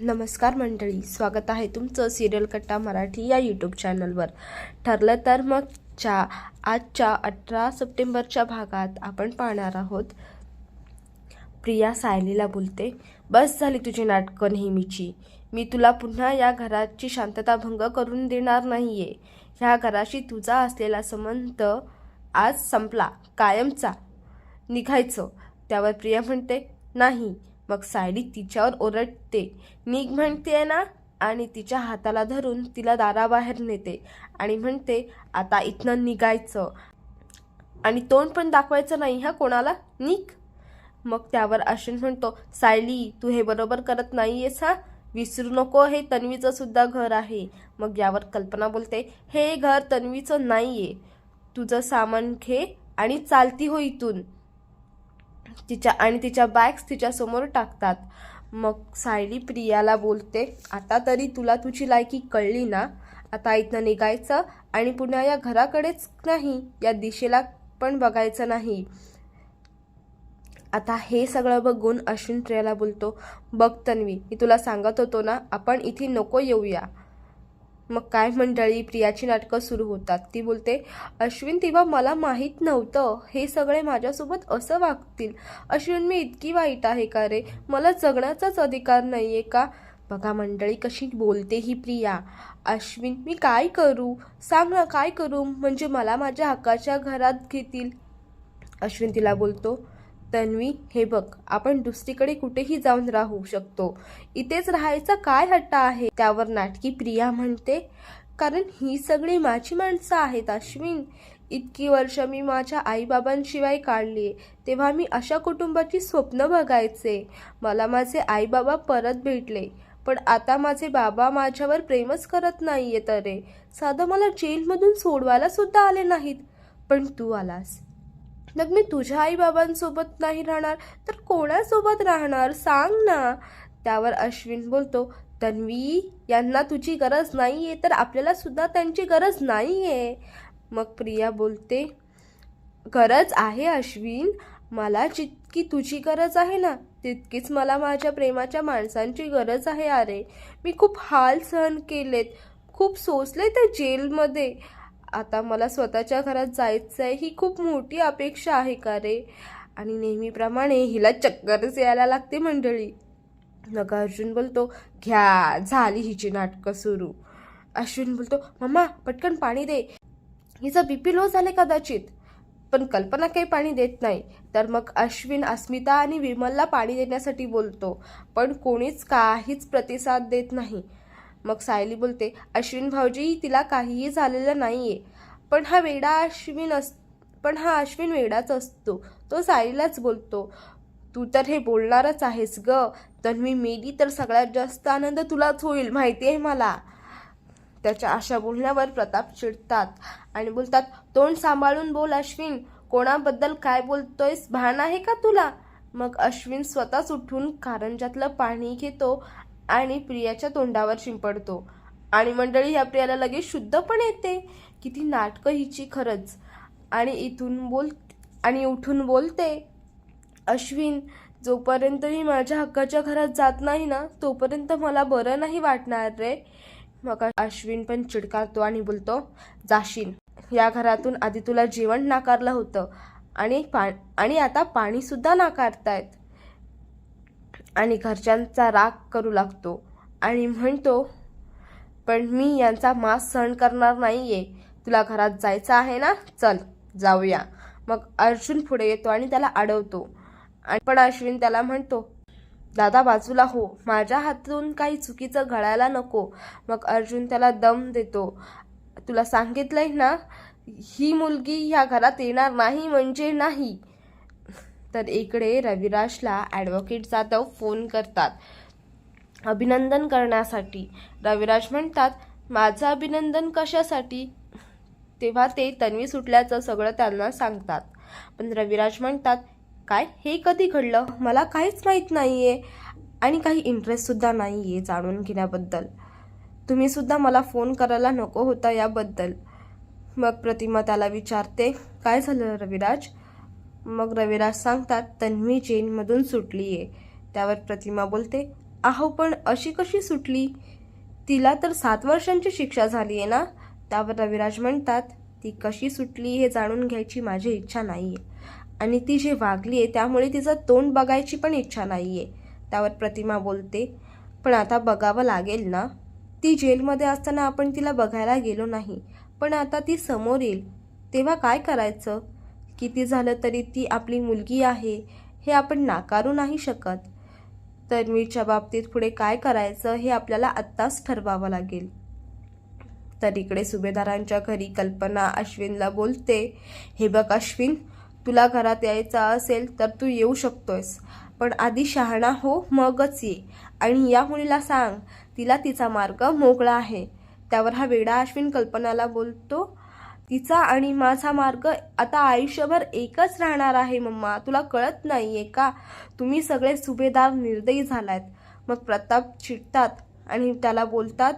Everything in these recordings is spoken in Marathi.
नमस्कार मंडळी, स्वागत आहे तुमचं सिरियल कट्टा मराठी या यूट्यूब चॅनलवर. ठरलं तर मग आजच्या 18 सप्टेंबरच्या भागात आपण पाहणार आहोत. प्रिया सायलीला बोलते, बस झाली तुझी नाटकं नेहमीची. मी तुला पुन्हा या घराची शांतता भंग करून देणार नाहीये. ह्या घराशी तुझा असलेला संबंध आज संपला, कायमचा. निघायचं. त्यावर प्रिया म्हणते, नाही. मग सायली तिच्यावर ओरडते, निघ म्हणते ना, आणि तिच्या हाताला धरून तिला दाराबाहेर नेते आणि म्हणते, आता इथनं निघायचं आणि तोंड पण दाखवायचं नाही हा कोणाला, निघ. मग त्यावर अश्विन म्हणतो, सायली तू हे बरोबर करत नाहीयेस हा, विसरू नको हे तन्वीचं सुद्धा घर आहे. मग यावर कल्पना बोलते, हे घर तन्वीचं नाहीये, तुझं सामान घे आणि चालती हो इथून. तिच्या बॅग्स तिच्या समोर टाकतात. मग सायली प्रियाला बोलते, आता तरी तुला तुझी लायकी कळली ना, आता इथनं निघायचं आणि पुन्हा या घराकडेच नाही, या दिशेला पण बघायचं नाही. आता हे सगळं बघून अश्विन प्रियाला बोलतो, बघ तन्वी, मी तुला सांगत होतो ना, आपण इथे नको येऊया. मग काय मंडळी, प्रियाची नाटकं सुरू होतात. ती बोलते, अश्विन तेव्हा मला माहीत नव्हतं हे सगळे माझ्यासोबत असं वागतील. अश्विन मी इतकी वाईट आहे का रे, मला जगण्याचाच अधिकार नाही आहे का. बघा मंडळी कशी बोलते ही प्रिया. अश्विन मी काय करू, सांग ना काय करू, म्हणजे मला माझ्या हक्काच्या घरात घेतील. अश्विन तिला बोलतो, तन्वी हे बघ, आपण दुसरीकडे कुठेही जाऊन राहू शकतो, इथेच राहायचा काय हट्ट आहे. त्यावर नाटकी प्रिया म्हणते, कारण ही सगळी माझी माणसं आहेत अश्विन. इतकी वर्ष मी माझ्या आईबाबांशिवाय काढली, तेव्हा मी अशा कुटुंबाची स्वप्न बघायचे. मला माझे आईबाबा परत भेटले, पण आता माझे बाबा माझ्यावर प्रेमच करत नाहीये. तरे साधं मला जेलमधून सोडवायला सुद्धा आले नाहीत, पण तू आलास. मग मी तुझ्या आईबाबांसोबत नाही राहणार तर कोणासोबत राहणार, सांग ना. त्यावर अश्विन बोलतो, तन्वी यांना तुझी गरज नाहीये तर आपल्याला सुद्धा त्यांची गरज नाहीये. मग प्रिया बोलते, गरज आहे अश्विन, मला जितकी तुझी गरज आहे ना, तितकीच मला माझ्या प्रेमाच्या माणसांची गरज आहे. अरे मी खूप हाल सहन केलेत, खूप सोसले त्या जेलमध्ये. आता मला स्वतःच्या घरात जायचं आहे, ही खूप मोठी अपेक्षा आहे का रे. आणि नेहमीप्रमाणे हिला चक्करच यायला लागते मंडळी. मग अर्जुन बोलतो, घ्या झाली हिची नाटकं सुरू. अश्विन बोलतो, मम्मा पटकन पाणी दे, हिचा बीपी लो झाले कदाचित. पण कल्पना काही पाणी देत नाही. तर मग अश्विन अस्मिता आणि विमलला पाणी देण्यासाठी बोलतो, पण कोणीच काहीच प्रतिसाद देत नाही. मग सायली बोलते, अश्विन भाऊजी तिला काहीही झालेलं नाहीये, पण हा अश्विन वेडाच असतो. तो सायलीलाच बोलतो, तू तर हे बोलणारच आहेस ग, तन्वी मेली तर सगळ्यात जास्त आनंद तुलाच होईल माहिती आहे मला. त्याच्या अशा बोलण्यावर प्रताप चिडतात आणि बोलतात, तोंड सांभाळून बोल अश्विन, कोणाबद्दल काय बोलतोयस भान आहे का तुला. मग अश्विन स्वतःच उठून कारंजातलं पाणी घेतो आणि प्रियाच्या तोंडावर शिंपडतो. आणि मंडळी ह्या प्रियाला लगेच शुद्ध पण येते. किती नाटकं हिची खरंच. आणि उठून बोलते, अश्विन जोपर्यंत मी माझ्या हक्काच्या घरात जात नाही ना, तोपर्यंत मला बरं नाही वाटणार रे. मग अश्विन पण चिडकारतो आणि बोलतो, जाशील. या घरातून आधी तुला जेवण नाकारलं होतं आणि आता पाणी सुद्धा नाकारतायत. आणि घरच्यांचा राग करू लागतो आणि म्हणतो, पण मी यांचा मास सहन करणार नाहीये. तुला घरात जायचं आहे ना, चल जाऊया. मग अर्जुन पुढे येतो आणि त्याला अडवतो. पण अश्विन त्याला म्हणतो, दादा बाजूला हो, माझ्या हातून काही चुकीचं घडायला नको. मग अर्जुन त्याला दम देतो, तुला सांगितलंय ना, ही मुलगी ह्या घरात येणार नाही म्हणजे नाही. तर इकडे रविराजला ॲडव्होकेट जाधव फोन करतात अभिनंदन करण्यासाठी. रविराज म्हणतात, माझं अभिनंदन कशासाठी. तेव्हा ते तन्वी सुटल्याचं सगळं त्यांना सांगतात. पण रविराज म्हणतात, काय हे कधी घडलं, मला काहीच माहीत नाही आहे आणि काही इंटरेस्टसुद्धा नाही आहे जाणून घेण्याबद्दल. तुम्हीसुद्धा मला फोन करायला नको होता याबद्दल. मग प्रतिमा त्याला विचारते, काय झालं रविराज. मग रविराज सांगतात, तन्वी जेलमधून सुटली आहे. त्यावर प्रतिमा बोलते, अहो पण अशी कशी सुटली? तिला तर 7 वर्षांची शिक्षा झाली आहे ना? त्यावर रविराज म्हणतात, ती कशी सुटली हे जाणून घ्यायची माझी इच्छा नाही आहे. आणि ती जे वागली आहे त्यामुळे तिचं तोंड बघायची पण इच्छा नाही आहे. त्यावर प्रतिमा बोलते, पण आता बघावं लागेल ना? ती जेलमध्ये असताना आपण तिला बघायला गेलो नाही, पण आता ती समोर येईल तेव्हा काय करायचं? किती झालं तरी ती आपली मुलगी आहे हे आपण नाकारू नाही शकत. तन्वीच्या बाबतीत पुढे काय करायचं हे आपल्याला आत्ताच ठरवावं लागेल. तर इकडे सुभेदारांच्या घरी कल्पना अश्विनला बोलते, हे बघ अश्विन, तुला घरात यायचं असेल तर तू येऊ शकतोयस, पण आधी शहाणा हो मगच ये. आणि या मुलीला सांग तिला तिचा मार्ग मोकळा आहे. त्यावर हा वेडा अश्विन कल्पनाला बोलतो, तिचा आणि माझा मार्ग आता आयुष्यभर एकच राहणार आहे मम्मा, तुला कळत नाहीये का? तुम्ही सगळे सुभेदार निर्दयी झालात. मग प्रताप चिडतात आणि त्याला बोलतात,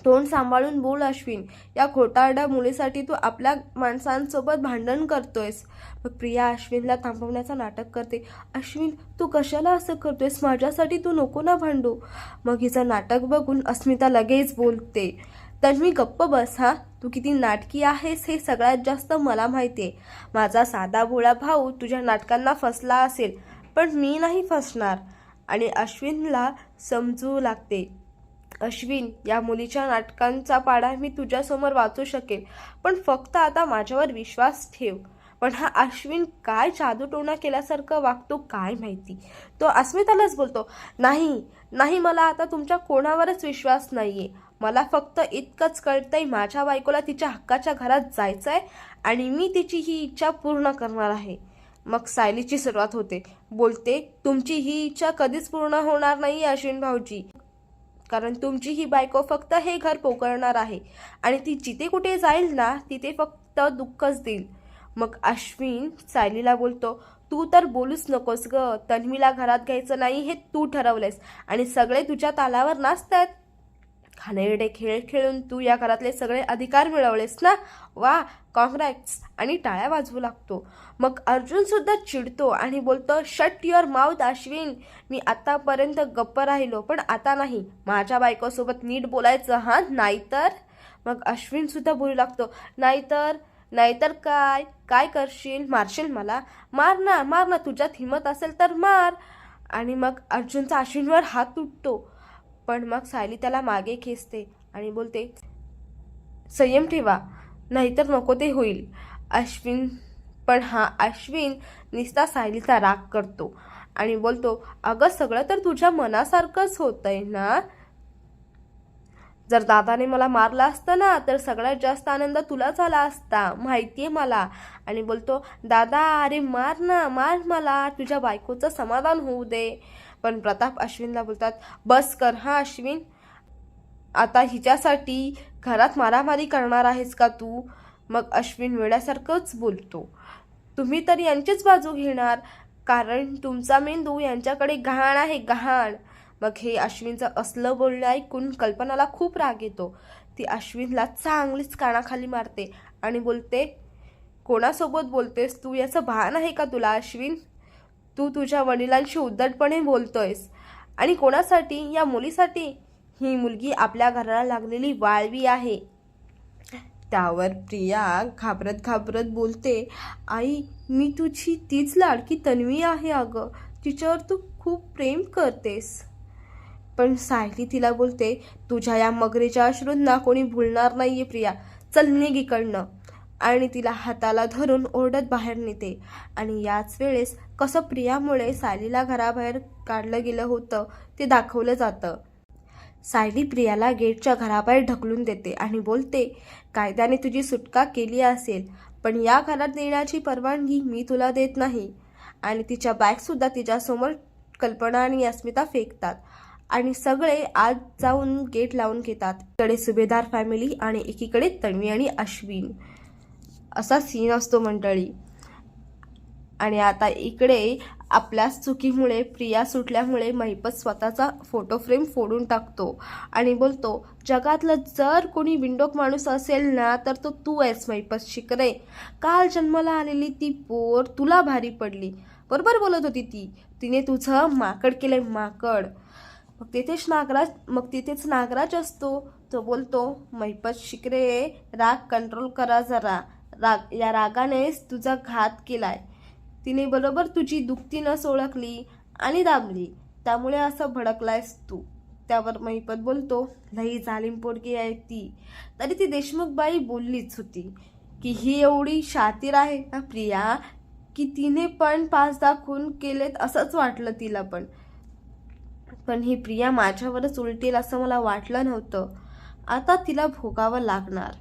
तोंड सांभाळून बोल अश्विन, या खोटारड्या मुलीसाठी तू आपल्या माणसांसोबत भांडण करतोयस. मग प्रिया अश्विनला थांबवण्याचं नाटक करते, अश्विन तू कशाला असं करतोयस, माझ्यासाठी तू नको ना भांडू. मग हिचं नाटक बघून अस्मिता लगेच बोलते, तन्वी गप्प बस हा, तू किती नाटकी आहेस हे सगळ्यात जास्त मला माहिती आहे. माझा साधा भोळा भाऊ तुझ्या नाटकांना फसला असेल, पण मी नाही फसणार. आणि अश्विनला समजू लागते, अश्विन, या मुलीच्या नाटकांचा पाढा मी तुझ्यासमोर वाचू शकेल, पण फक्त आता माझ्यावर विश्वास ठेव. पण हा अश्विन काय जादूटोणा केल्यासारखं वागतो काय माहिती. तो अस्मितालाच बोलतो, नाही नाही, मला आता तुमच्या कोणावरच विश्वास नाहीये. मला फक्त इतकंच कळतंय, माझ्या बायकोला तिच्या हक्काच्या घरात जायचंय आणि मी तिची ही इच्छा पूर्ण करणार आहे. मग सायलीची सुरुवात होते, बोलते, तुमची ही इच्छा कधीच पूर्ण होणार नाही अश्विन भाऊजी, कारण तुमची ही बायको फक्त हे घर पोकळणार आहे आणि ती जिथे कुठे जाईल ना तिथे फक्त दुःखच देईल. मग अश्विन सायलीला बोलतो, तू तर बोलूच नकोस ग, तन्वीला घरात घ्यायचं नाही हे तू ठरवलेस आणि सगळे तुझ्या तालावर नाचतात. घाणेरडे खेळ खेळून तू या घरातले सगळे अधिकार मिळवलेस ना, वा, कॉंग्रॅट्स, आणि टाळ्या वाजवू लागतो. मग अर्जुन सुद्धा चिडतो आणि बोलतो, शट युअर माउथ अश्विन, मी आतापर्यंत गप्प राहिलो पण आता नाही, माझ्या बायकोसोबत नीट बोलायचं हा, नाहीतर. मग अश्विन सुद्धा बोलू लागतो, नाहीतर नाहीतर काय काय करशील, मारशील मला, मार ना मार ना, तुझ्यात हिंमत असेल तर मार. आणि मग अर्जुनचा अश्विनवर हात तुटतो, पण मग सायली त्याला मागे खेचते आणि बोलते, संयम ठेवा नाहीतर नको ते होईल. पण हा अश्विन नुसता सायलीचा राग करतो आणि बोलतो, अगं सगळं तर तुझ्या मनासारखंच होतंय ना, जर दादाने मला मारलं असतं ना तर सगळ्यात जास्त आनंद तुला झाला असता, माहितीये मला. आणि बोलतो, दादा अरे मार ना मार, मला तुझ्या बायकोचं समाधान होऊ दे. पण प्रताप अश्विनला बोलतात, बस कर हा अश्विन, आता हिच्यासाठी घरात मारामारी करणार आहेस का तू. मग अश्विन वेड्यासारखंच बोलतो, तुम्ही तर यांचीच बाजू घेणार, कारण तुमचा मेंदू यांच्याकडे घाण आहे, घाण. मग हे अश्विनचं असलं बोलणं ऐकून कल्पनाला खूप राग येतो. ती अश्विनला चांगलीच कानाखाली मारते आणि बोलते, कोणासोबत बोलतेस तू, याचं भान आहे का तुला अश्विन, तू तुझ्या वडिलांशी उद्धटपणे बोलतोयस. आणि कोणासाठी, या मुलीसाठी, ही मुलगी आपल्या घराला लागलेली वाळवी आहे. त्यावर प्रिया घाबरत घाबरत बोलते, आई मी तुझी तीच लाडकी तन्वी आहे अगं, तिच्यावर तू खूप प्रेम करतेस. पण सायली तिला बोलते, तुझ्या या मगरीच्या अश्रूंना कोणी भुलणार नाहीये प्रिया, चल निघ इकडनं. आणि तिला हाताला धरून ओरडत बाहेर नेते. आणि याच वेळेस कसं प्रियामुळे सायलीला घराबाहेर काढलं गेलं होतं ते दाखवलं जातं. सायली प्रियाला गेटच्या घराबाहेर ढकलून देते आणि बोलते, कायद्याने तुझी सुटका केली असेल, पण या घरात येण्याची परवानगी मी तुला देत नाही. आणि तिच्या बॅगसुद्धा तिच्यासमोर कल्पना आणि अस्मिता फेकतात आणि सगळे आज जाऊन गेट लावून घेतात. इकडे सुभेदार फॅमिली आणि एकीकडे तन्वी आणि अश्विन, असा सीन असतो मंडळी. आणि आता इकडे आपल्याच चुकीमुळे प्रिया सुटल्यामुळे महिपत स्वतःचा फोटो फ्रेम फोडून टाकतो आणि बोलतो, जगातलं जर कोणी बिंडोक माणूस असेल ना तर तो तू आहेस महिपत शिकरे, काल जन्माला आलेली ती पोर तुला भारी पडली. बरोबर बोलत होती ती, तिने तुझं माकड केलंय माकड. मग तिथेच नागराज असतो. तो बोलतो, महिपत शिकरे, राग कंट्रोल करा जरा. या रागानेच तुझा घात केलाय. तिने बरोबर तुझी दुखती नस ओळखली आणि दाबली, त्यामुळे असं भडकलायस तू. त्यावर महिपत बोलतो, लई जालिम पोरगी आहे ती. तरी ती देशमुख बाई बोललीच होती की ही एवढी शातीर आहे ना प्रिया, की तिने पण 5-10 खून केलेत असंच वाटलं तिला. पण ही प्रिया माझ्यावरच उलटेल असं मला वाटलं नव्हतं. आता तिला भोगावं लागणार.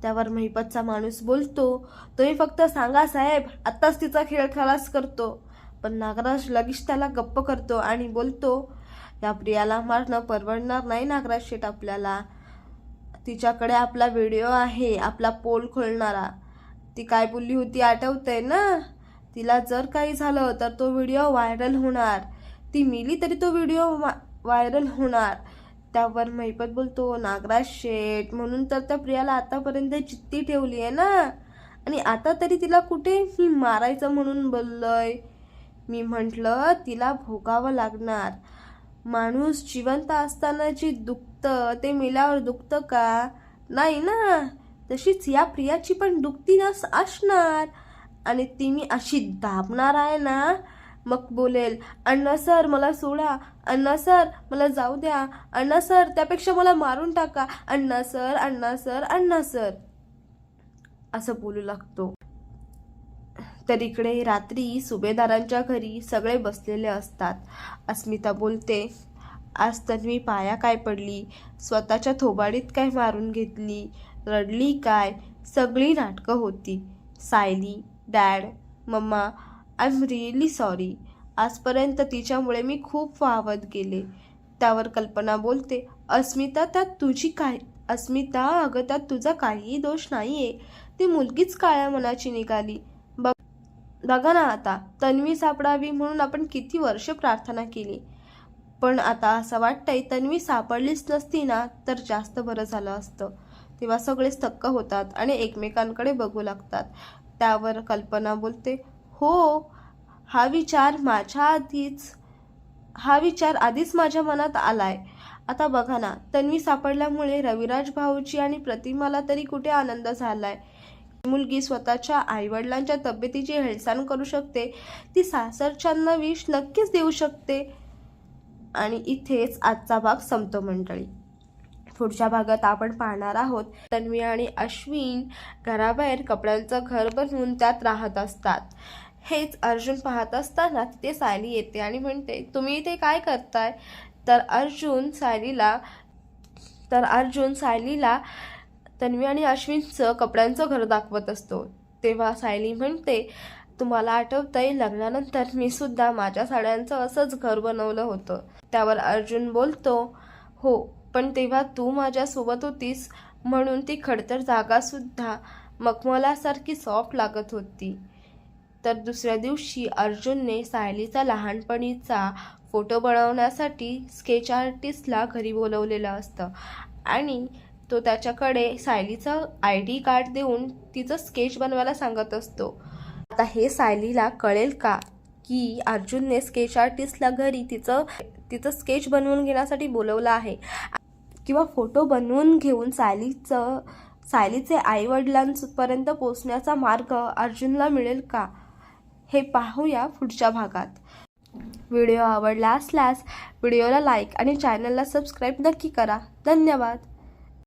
त्यावर महिपतचा माणूस बोलतो, तुम्ही फक्त सांगा साहेब, आत्ताच तिचा खेळ खलास करतो. पण नागराज लगेच त्याला गप्प करतो आणि बोलतो, या प्रियाला मारणं परवडणार नाही नागराज शेठ आपल्याला. तिच्याकडे आपला व्हिडिओ आहे, आपला पोल खोलणारा. ती काय बोलली होती आठवतंय ना? तिला जर काही झालं तर तो व्हिडिओ व्हायरल होणार. ती मेली तरी तो व्हिडिओ व्हायरल होणार. त्यावर महिपत बोलतो, नागराज शेठ, म्हणून तर त्या प्रियाला आतापर्यंत चित्ती ठेवली आहे ना. आणि आता तरी तिला कुठे मी मारायचं म्हणून बोललोय. मी म्हटलं तिला भोगावं लागणार. माणूस जिवंत असताना जे दुखतं ते मेल्यावर दुखतं का? नाही ना. तशीच या प्रियाची पण दुखती नस असणार. आणि ती मी अशी दाबणार आहे ना, मग बोलेल, अण्णा सर मला सोडा, अण्णा सर मला जाऊ द्या, अण्णा सर त्यापेक्षा मला मारून टाका, अण्णा सर, अण्णा सर, अण्णा सर असं बोलू लागतो. तर इकडे रात्री सुभेदारांच्या घरी सगळे बसलेले असतात. अस्मिता बोलते, आज तन्वी पाया काय पडली, स्वतःच्या थोबाडीत काय मारून घेतली, रडली काय, सगळी नाटकं होती. सायली, डॅड, मम्मा, आय एम रिअली सॉरी. आजपर्यंत तिच्यामुळे मी खूप वावत गेले. त्यावर कल्पना बोलते, अस्मिता अगं त्यात तुझा काहीही दोष नाहीये. ती मुलगीच काळ्या मनाची निघाली. बघा ना, आता तन्वी सापडावी म्हणून आपण किती वर्ष प्रार्थना केली. पण आता असं वाटतंय तन्वी सापडलीच नसती ना तर जास्त बरं झालं असतं. तेव्हा सगळेच थक्क होतात आणि एकमेकांकडे बघू लागतात. त्यावर कल्पना बोलते, हो, हा विचार आधीच माझ्या मनात आलाय. आता बघा ना, तन्वी सापडल्यामुळे रविराज भाऊजी आणि प्रतिमाला तरी कुठे आनंद झालाय. मुलगी स्वतःच्या आईवडिलांच्या तब्येतीची हेळसाण करू शकते, ती सासरच्यांना विष नक्कीच देऊ शकते. आणि इथेच आजचा भाग संपतो मंडळी. पुढच्या भागात आपण पाहणार आहोत, तन्वी आणि अश्विन घराबाहेर कपड्यांचं घर बनवून त्यात राहत असतात. हेच अर्जुन पाहत असताना तिथे सायली येते आणि म्हणते, तुम्ही इथे काय करताय? तर अर्जुन सायलीला तन्वी आणि अश्विनचं कपड्यांचं घर दाखवत असतो. तेव्हा सायली म्हणते, तुम्हाला आठवतंय लग्नानंतर मी सुद्धा माझ्या साड्यांचं असंच घर बनवलं होतं. त्यावर अर्जुन बोलतो, हो, पण तेव्हा तू माझ्यासोबत होतीस म्हणून ती खडतर जागासुद्धा मखमलासारखी सॉफ्ट लागत होती. तर दुसऱ्या दिवशी अर्जुनने सायलीचा लहानपणीचा फोटो बनवण्यासाठी स्केच आर्टिस्टला घरी बोलवलेलं असतं आणि तो त्याच्याकडे सायलीचं ID कार्ड देऊन तिचं स्केच बनवायला सांगत असतो. आता हे सायलीला कळेल का की अर्जुनने स्केच आर्टिस्टला घरी तिचं स्केच बनवून घेण्यासाठी बोलवलं आहे, किंवा फोटो बनवून घेऊन सायलीचे आईवडिलांपर्यंत पोचण्याचा मार्ग अर्जुनला मिळेल का, हे पाहूया पुढच्या भागात. व्हिडिओ आवडला असल्यास व्हिडिओला लाईक आणि चॅनलला सबस्क्राईब नक्की करा. धन्यवाद.